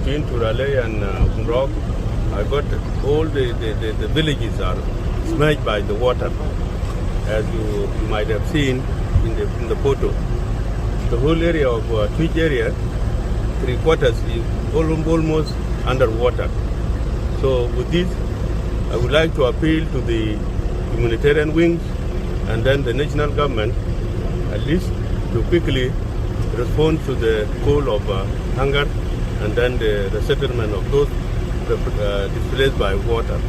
between Turale and Umrok. I got all the villages are submerged by the water, as you might have seen in the photo. The whole area of Twic area, 3/4 is almost underwater. So with this, I would like to appeal to the humanitarian wings and then the national government, at least to quickly respond to the call of hunger and then the resettlement of those displaced by water.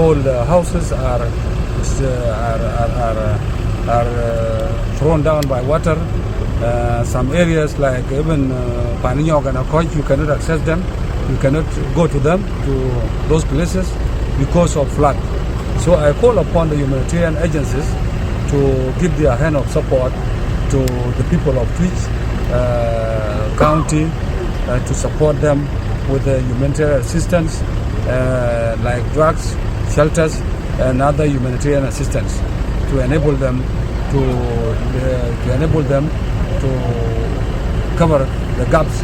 All the houses are thrown down by water. Some areas like even Paninyog and Akoy, you cannot access them. You cannot go to them, to those places, because of flood. So I call upon the humanitarian agencies to give their hand of support to the people of Twic County, to support them with the humanitarian assistance like drugs, shelters, and other humanitarian assistance to enable them to cover the gaps